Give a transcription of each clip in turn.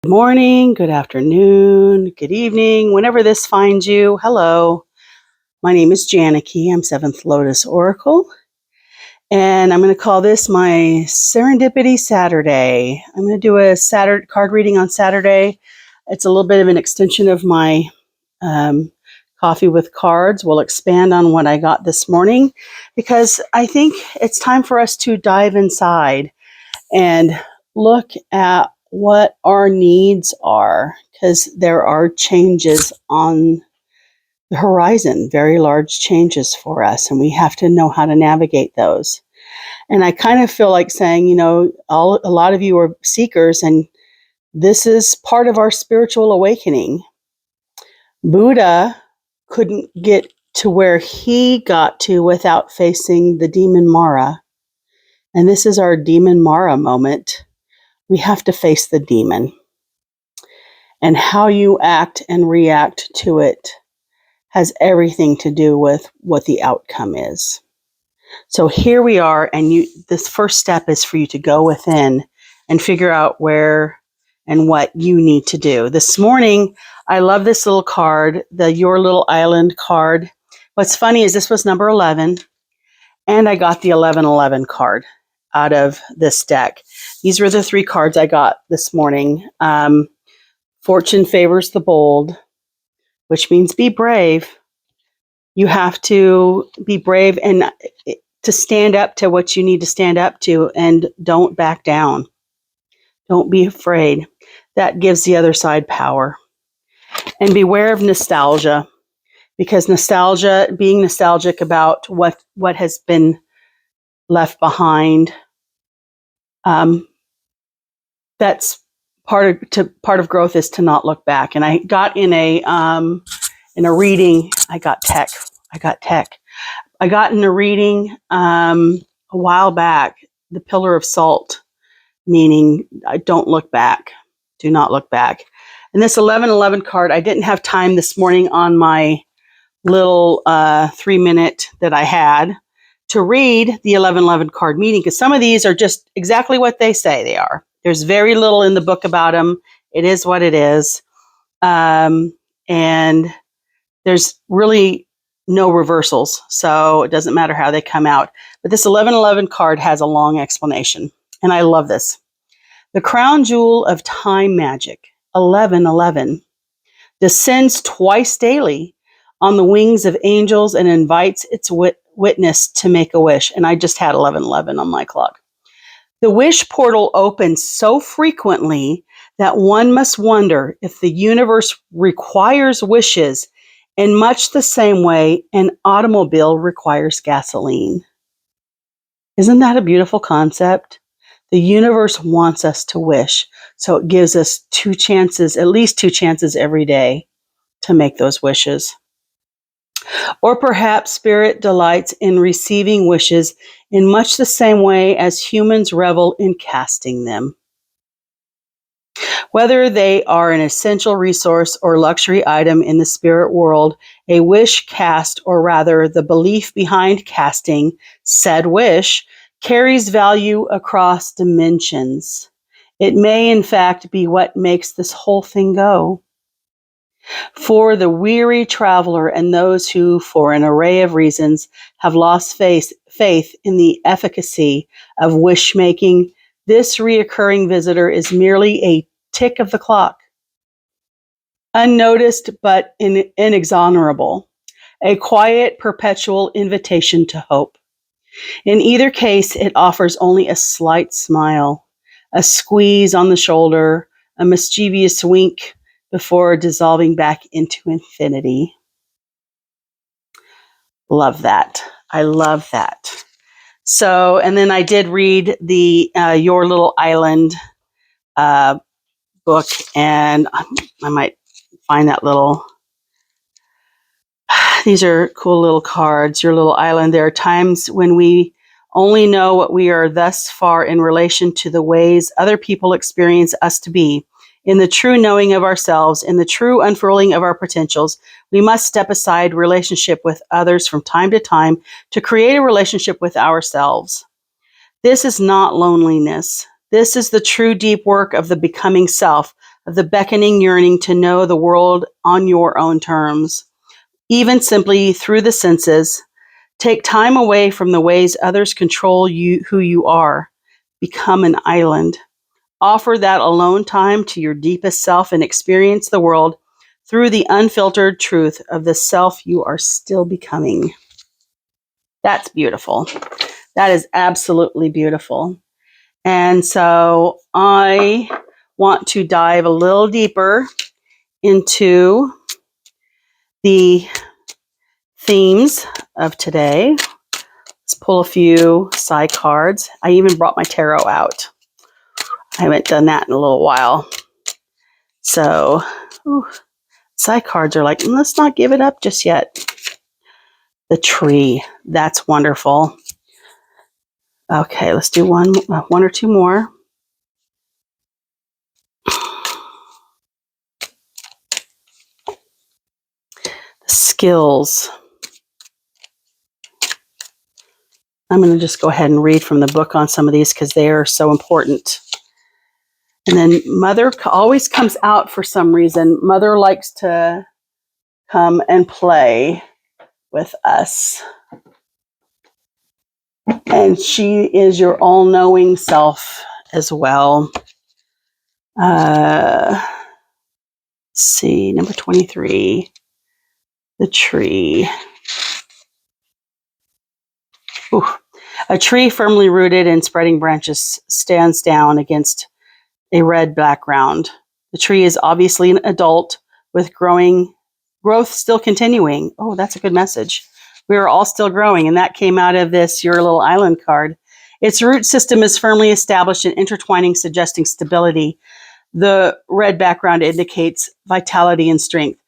Good morning, good afternoon, good evening, whenever this finds you. Hello, my name is Janiky. I'm 7th Lotus Oracle, and I'm going to call this my Serendipity Saturday. I'm going to do a Saturday card reading on Saturday. It's a little bit of an extension of my um, coffee with cards. We'll expand on what I got this morning because I think it's time for us to dive inside and look at what our needs are, because there are changes on the horizon, very large changes for us, and we have to know how to navigate those. And I kind of feel like saying, a lot of you are seekers, and this is part of our spiritual awakening. Buddha couldn't get to where he got to without facing the demon Mara. And this is our demon Mara moment. We have to face the demon. And how you act and react to it has everything to do with what the outcome is. So here we are, and this first step is for you to go within and figure out where and what you need to do. This morning, I love this little card, the Your Little Island card. What's funny is this was number 11, and I got the 1111 card out of this deck. These were the 3 cards I got this morning. Fortune favors the bold, which means be brave. You have to be brave and to stand up to what you need to stand up to, and don't back down. Don't be afraid. That gives the other side power. And beware of nostalgia, because being nostalgic about what has been left behind, that's part of growth is to not look back. And I got in a reading. I got in a reading a while back, the pillar of salt, meaning I don't look back. Do not look back. And this 1111 card, I didn't have time this morning on my little 3-minute that I had to read the 1111 card meaning, because some of these are just exactly what they say they are. There's very little in the book about them. It is what it is. And there's really no reversals, so it doesn't matter how they come out. But this 1111 card has a long explanation, and I love this. The crown jewel of time magic, 1111, descends twice daily on the wings of angels and invites its witness to make a wish. And I just had 1111 on my clock. The wish portal opens so frequently that one must wonder if the universe requires wishes in much the same way an automobile requires gasoline. Isn't that a beautiful concept? The universe wants us to wish, so it gives us 2 chances, at least 2 chances every day to make those wishes. Or perhaps spirit delights in receiving wishes in much the same way as humans revel in casting them. Whether they are an essential resource or luxury item in the spirit world, a wish cast, or rather the belief behind casting said wish, carries value across dimensions. It may, in fact, be what makes this whole thing go. For the weary traveler and those who, for an array of reasons, have lost faith in the efficacy of wish-making, this reoccurring visitor is merely a tick of the clock, unnoticed but inexorable, a quiet, perpetual invitation to hope. In either case, it offers only a slight smile, a squeeze on the shoulder, a mischievous wink before dissolving back into infinity. Love that. I love that. So, and then I did read the Your Little Island book, and I might find that little. These are cool little cards, Your Little Island. There are times when we only know what we are thus far in relation to the ways other people experience us to be. In the true knowing of ourselves, in the true unfurling of our potentials, we must step aside relationship with others from time to time to create a relationship with ourselves. This is not loneliness. This is the true deep work of the becoming self, of the beckoning yearning to know the world on your own terms, even simply through the senses. Take time away from the ways others control you, who you are. Become an island. Offer that alone time to your deepest self and experience the world through the unfiltered truth of the self you are still becoming. That's beautiful. That is absolutely beautiful. And so I want to dive a little deeper into the themes of today. Let's pull a few side cards. I even brought my tarot out. I haven't done that in a little while. So, side cards are like, let's not give it up just yet. The tree. That's wonderful. Okay, let's do one or two more. Skills. I'm going to just go ahead and read from the book on some of these because they are so important. And then Mother always comes out for some reason. Mother likes to come and play with us. And she is your all-knowing self as well. Let's see, number 23, the tree. Ooh. A tree firmly rooted and spreading branches stands down against a red background. The tree is obviously an adult with growth still continuing. Oh, that's a good message. We are all still growing, and that came out of this Your Little Island card. Its root system is firmly established and intertwining, suggesting stability. The red background indicates vitality and strength.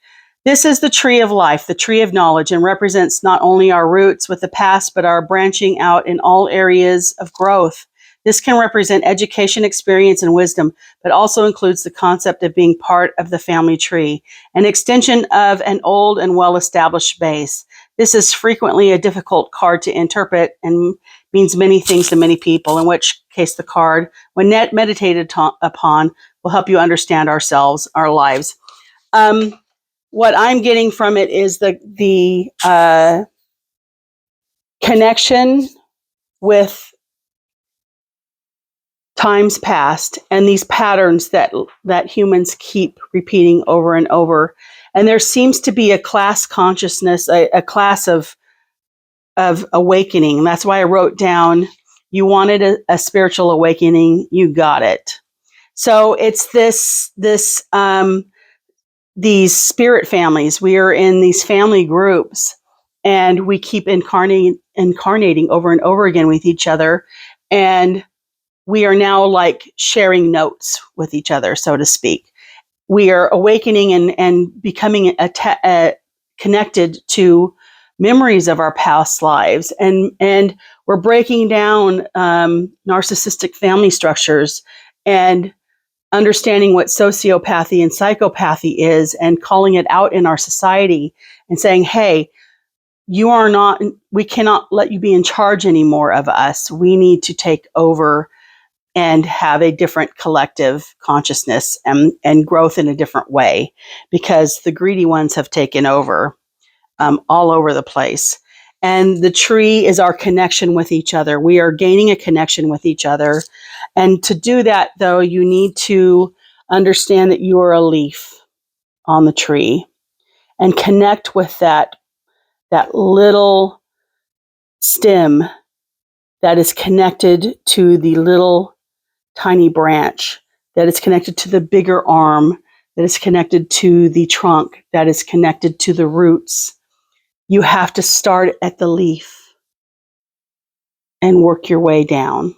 This is the tree of life, the tree of knowledge, and represents not only our roots with the past, but our branching out in all areas of growth. This can represent education, experience, and wisdom, but also includes the concept of being part of the family tree, an extension of an old and well-established base. This is frequently a difficult card to interpret and means many things to many people, in which case the card, when meditated upon, will help you understand ourselves, our lives. What I'm getting from it is the connection with times past and these patterns that humans keep repeating over and over. And there seems to be a class consciousness, a class of awakening. And that's why I wrote down, you wanted a spiritual awakening, you got it. So it's these spirit families. We are in these family groups, and we keep incarnating over and over again with each other. And we are now like sharing notes with each other, so to speak. We are awakening and becoming connected to memories of our past lives. And we're breaking down narcissistic family structures and understanding what sociopathy and psychopathy is and calling it out in our society and saying, hey, we cannot let you be in charge anymore of us. We need to take over and have a different collective consciousness and growth in a different way, because the greedy ones have taken over all over the place. And the tree is our connection with each other. We are gaining a connection with each other. And to do that, though, you need to understand that you are a leaf on the tree and connect with that little stem that is connected to the little tiny branch, that is connected to the bigger arm, that is connected to the trunk, that is connected to the roots. You have to start at the leaf and work your way down.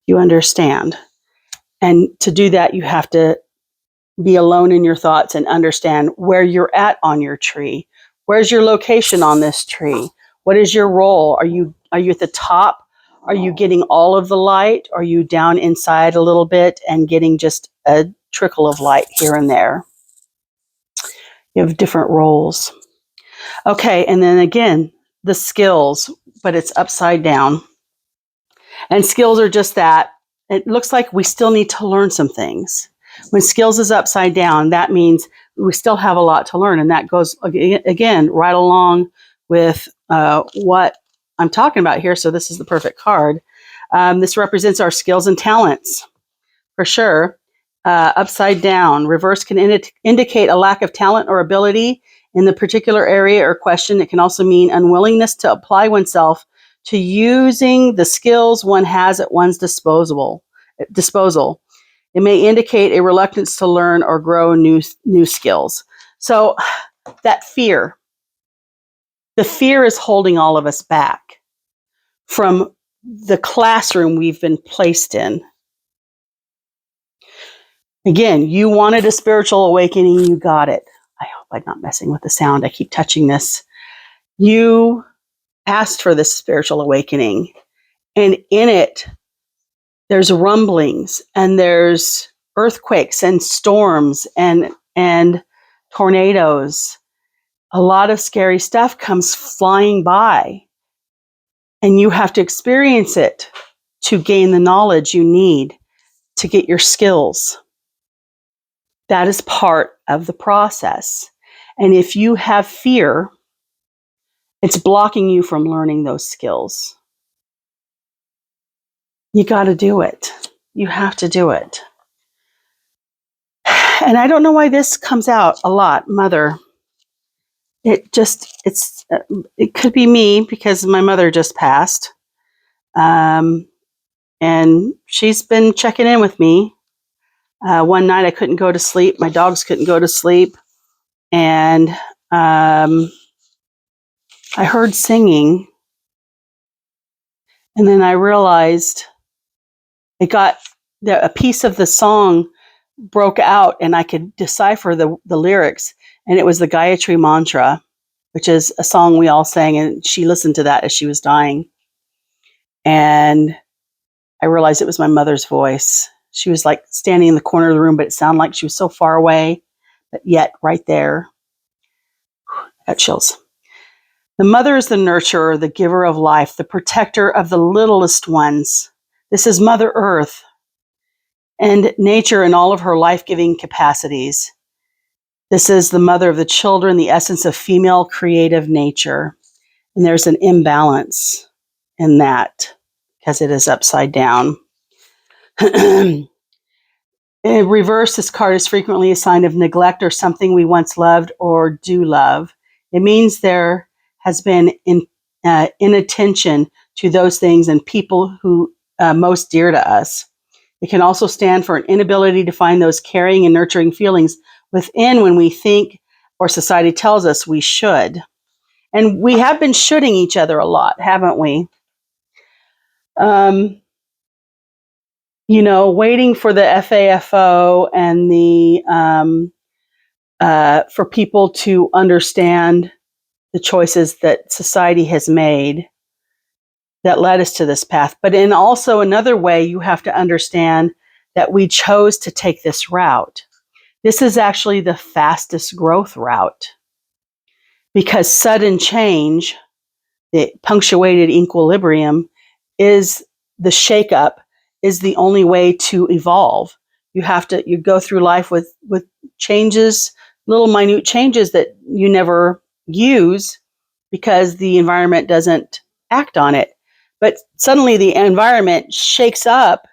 You understand? And to do that, you have to be alone in your thoughts and understand where you're at on your tree. Where's your location on this tree? What is your role? Are you at the top? Are you getting all of the light? Are you down inside a little bit and getting just a trickle of light here and there? You have different roles. Okay, and then again, the skills, but it's upside down. And skills are just that. It looks like we still need to learn some things. When skills is upside down, that means we still have a lot to learn. And that goes, again, right along with what I'm talking about here. So this is the perfect card. This represents our skills and talents, for sure. Upside down, reverse can indicate a lack of talent or ability in the particular area or question. It can also mean unwillingness to apply oneself to using the skills one has at one's disposal. It may indicate a reluctance to learn or grow new skills. So that fear, the fear is holding all of us back from the classroom we've been placed in. Again, you wanted a spiritual awakening, you got it. I hope I'm not messing with the sound. I keep touching this. You asked for this spiritual awakening, and in it, there's rumblings, and there's earthquakes and storms and tornadoes. A lot of scary stuff comes flying by, and you have to experience it to gain the knowledge you need to get your skills. That is part of the process. And if you have fear, it's blocking you from learning those skills. You got to do it. You have to do it. And I don't know why this comes out a lot, mother. It could be me because my mother just passed. And she's been checking in with me. One night I couldn't go to sleep. My dogs couldn't go to sleep. And I heard singing. And then I realized a piece of the song broke out and I could decipher the lyrics. And it was the Gayatri Mantra, which is a song we all sang. And she listened to that as she was dying. And I realized it was my mother's voice. She was like standing in the corner of the room, but it sounded like she was so far away, but yet right there. Got chills. The mother is the nurturer, the giver of life, the protector of the littlest ones. This is Mother Earth and nature in all of her life-giving capacities. This is the mother of the children, the essence of female creative nature. And there's an imbalance in that because it is upside down. In reverse, this card is frequently a sign of neglect or something we once loved or do love. It means there has been inattention to those things and people who most dear to us. It can also stand for an inability to find those caring and nurturing feelings within when we think or society tells us we should. And we have been shoulding each other a lot, haven't we? Waiting for the FAFO and for people to understand the choices that society has made that led us to this path. But in also another way, you have to understand that we chose to take this route. This is actually the fastest growth route because sudden change, the punctuated equilibrium, is the shakeup, is the only way to evolve. You go through life with changes, little minute changes that you never use because the environment doesn't act on it. But suddenly the environment shakes up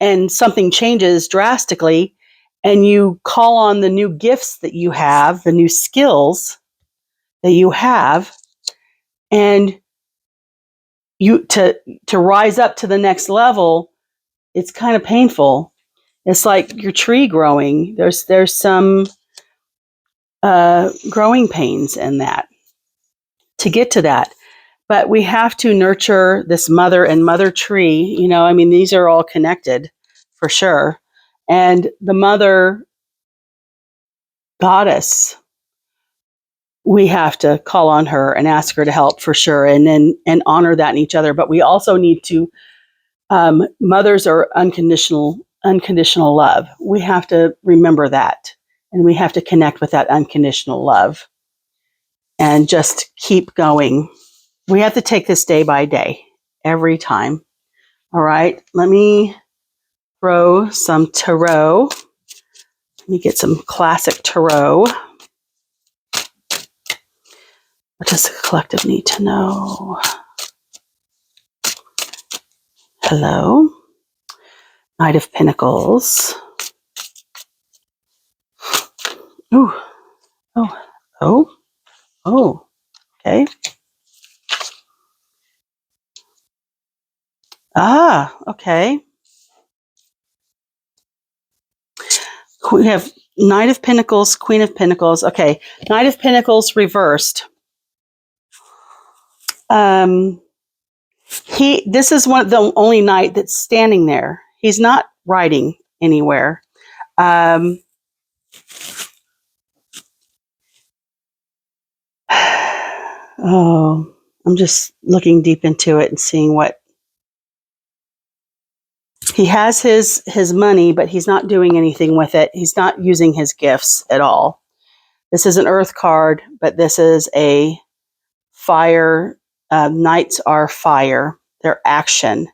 and something changes drastically, and you call on the new gifts that you have, the new skills that you have, and to rise up to the next level. It's kind of painful. It's like your tree growing. There's some growing pains in that to get to that. But we have to nurture this mother and mother tree. These are all connected for sure. And the mother goddess, we have to call on her and ask her to help for sure, and honor that in each other. But we also need to, mothers are unconditional love. We have to remember that, and we have to connect with that unconditional love and just keep going. We have to take this day by day, every time. All right, let me throw some tarot Let me get some classic tarot. What does the collective need to know? Hello. Knight of Pentacles. Ooh. Oh. Okay. Okay. We have Knight of Pentacles, Queen of Pentacles. Okay. Knight of Pentacles reversed. This is one of the only knight that's standing there. He's not riding anywhere. Oh, I'm just looking deep into it and seeing what he has. His money, but he's not doing anything with it. He's not using his gifts at all. This is an earth card, but this is a fire. Knights are fire. They're action.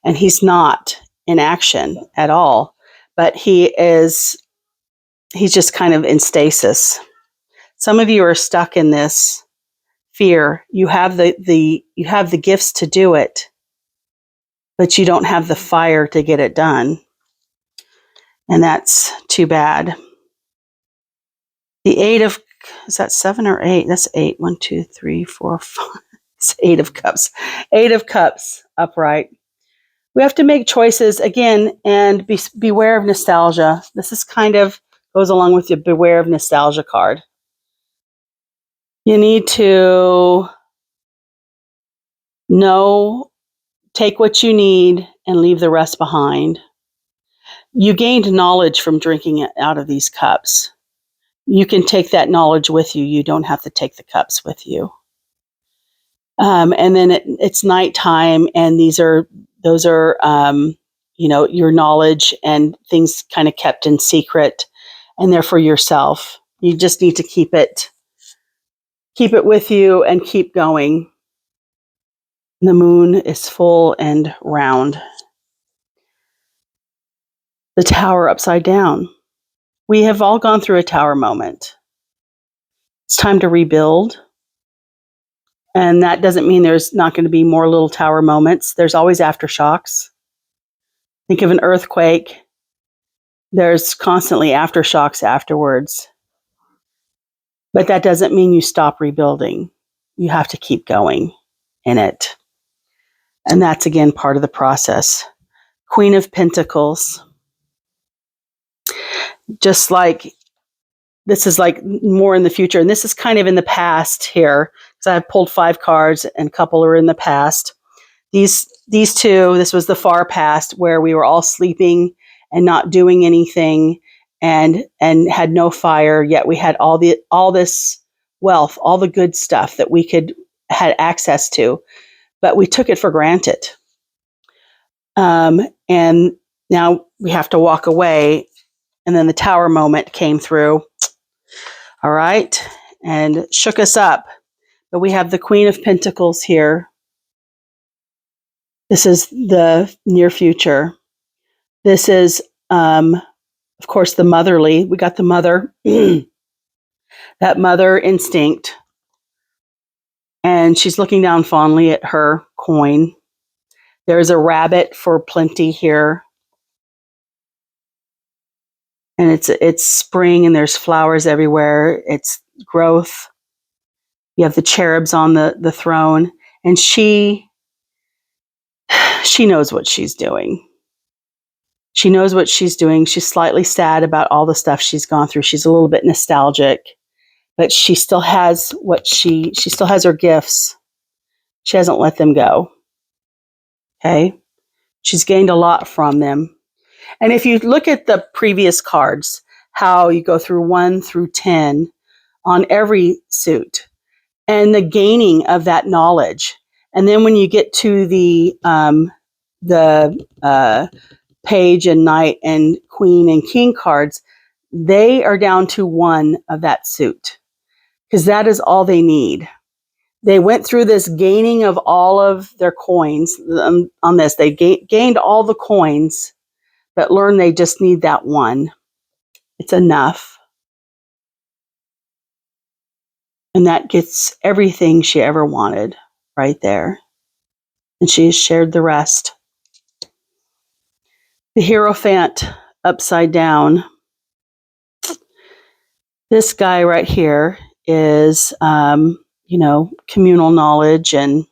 And he's not in action at all. But he's just kind of in stasis. Some of you are stuck in this fear. You have you have the gifts to do it, but you don't have the fire to get it done. And that's too bad. The is that 7 or 8? That's 8. 1, 2, 3, 4, 5. It's 8 of Cups. 8 of Cups upright. We have to make choices again and beware of nostalgia. This is kind of goes along with the beware of nostalgia card. You need to take what you need and leave the rest behind. You gained knowledge from drinking it out of these cups. You can take that knowledge with you. You don't have to take the cups with you. And then it's nighttime, and those are your knowledge and things kind of kept in secret, and they're for yourself. You just need to keep it with you and keep going. The moon is full and round. The tower upside down. We have all gone through a tower moment. It's time to rebuild. And that doesn't mean there's not going to be more little tower moments. There's always aftershocks. Think of an earthquake. There's constantly aftershocks afterwards. But that doesn't mean you stop rebuilding. You have to keep going in it. And that's, again, part of the process. Queen of Pentacles. Just like, this is like more in the future. And this is kind of in the past here. So I've pulled 5 cards and a couple are in the past. These two, this was the far past where we were all sleeping and not doing anything and had no fire, yet we had all this wealth, all the good stuff that we had access to, but we took it for granted. And now we have to walk away. And then the tower moment came through. All right. And shook us up. But we have the Queen of Pentacles here. This is the near future. This is, of course, the motherly. We got the mother, that mother instinct. And she's looking down fondly at her coin. There's a rabbit for plenty here. And it's spring and there's flowers everywhere. It's growth. You have the cherubs on the throne. And she knows what she's doing. She knows what she's doing. She's slightly sad about all the stuff she's gone through. She's a little bit nostalgic, but she still has she still has her gifts. She hasn't let them go. Okay. She's gained a lot from them. And if you look at the previous cards, how you go through 1 through 10 on every suit and the gaining of that knowledge. And then when you get to the page and knight and queen and king cards, they are down to 1 of that suit because that is all they need. They went through this gaining of all of their coins on this. They gained all the coins, but learned they just need that 1. It's enough. And that gets everything she ever wanted right there. And she has shared the rest. The Hierophant upside down. This guy right here is, communal knowledge and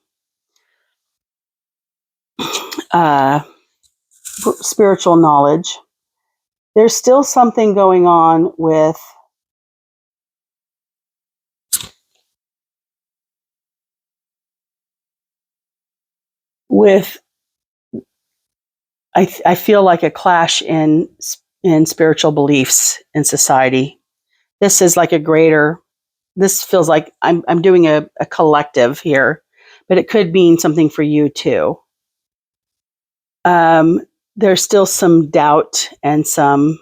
spiritual knowledge. There's still something going on with I feel like a clash in spiritual beliefs in society. This is like this feels like I'm doing a collective here, but it could mean something for you too. There's still some doubt and some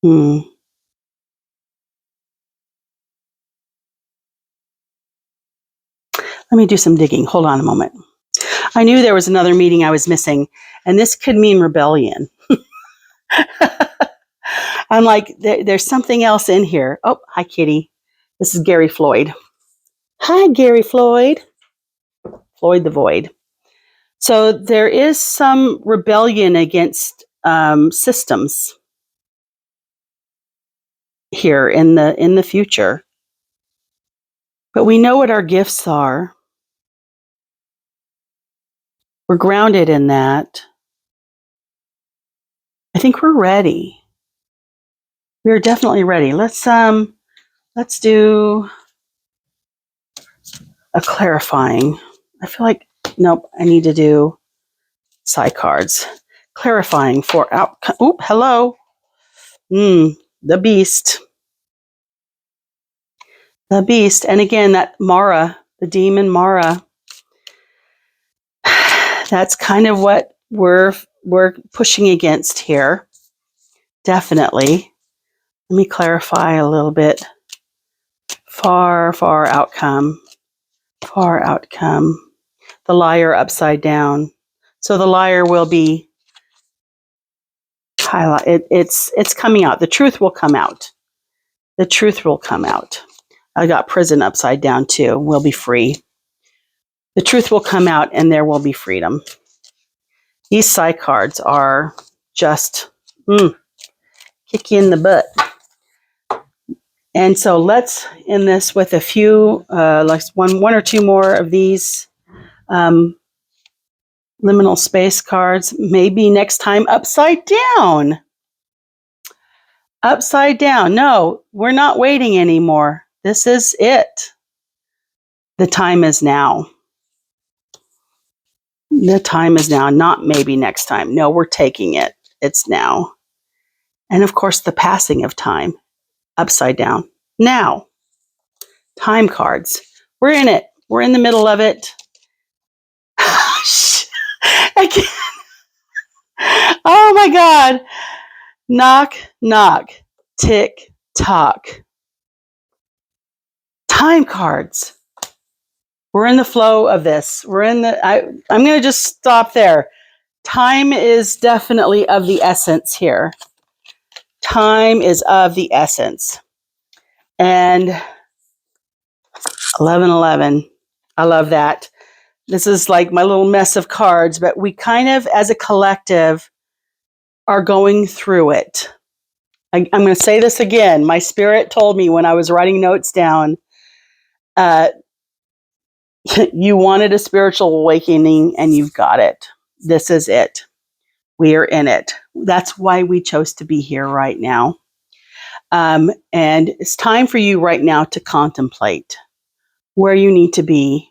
let me do some digging. Hold on a moment. I knew there was another meeting I was missing, and this could mean rebellion. I'm like, there's something else in here. Oh, hi, Kitty. This is Gary Floyd. Hi, Gary Floyd. Floyd the Void. So there is some rebellion against systems here in the future. But we know what our gifts are. We're grounded in that. I think we're ready. We're definitely ready. Let's do a clarifying. I feel like nope, I need to do side cards. Clarifying for outcome. Oop, hello. The beast. The beast. And again, that Mara, the demon Mara. That's kind of what we're pushing against here. Definitely. Let me clarify a little bit. Far outcome. Far outcome. The liar upside down. So the liar will be highlight. It's coming out. The truth will come out. The truth will come out. I got prison upside down too. We'll be free. The truth will come out and there will be freedom. These side cards are just kick you in the butt. And so let's end this with a few, like one or two more of these liminal space cards. Maybe next time upside down. Upside down. No, we're not waiting anymore. This is it. The time is now. The time is now, not maybe next time. No, we're taking it. It's now. And of course, the passing of time. Upside down. Now. Time cards. We're in it. We're in the middle of it. Again. Oh my God. Knock, knock. Tick, tock. Time cards. We're in the flow of this. I'm going to just stop there. Time is definitely of the essence here. Time is of the essence. And 1111. I love that. This is like my little mess of cards, but we kind of, as a collective, are going through it. I'm going to say this again. My spirit told me when I was writing notes down, you wanted a spiritual awakening and you've got it. This is it. We are in it. That's why we chose to be here right now. And it's time for you right now to contemplate where you need to be,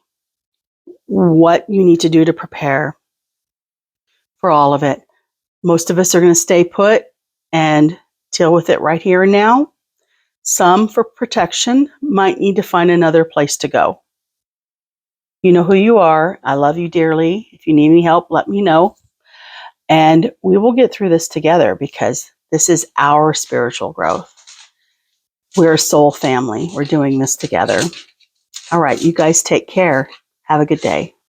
what you need to do to prepare for all of it. Most of us are going to stay put and deal with it right here and now. Some, for protection, might need to find another place to go. You know who you are. I love you dearly. If you need any help, let me know. And we will get through this together because this is our spiritual growth. We're a soul family. We're doing this together. All right, you guys take care. Have a good day.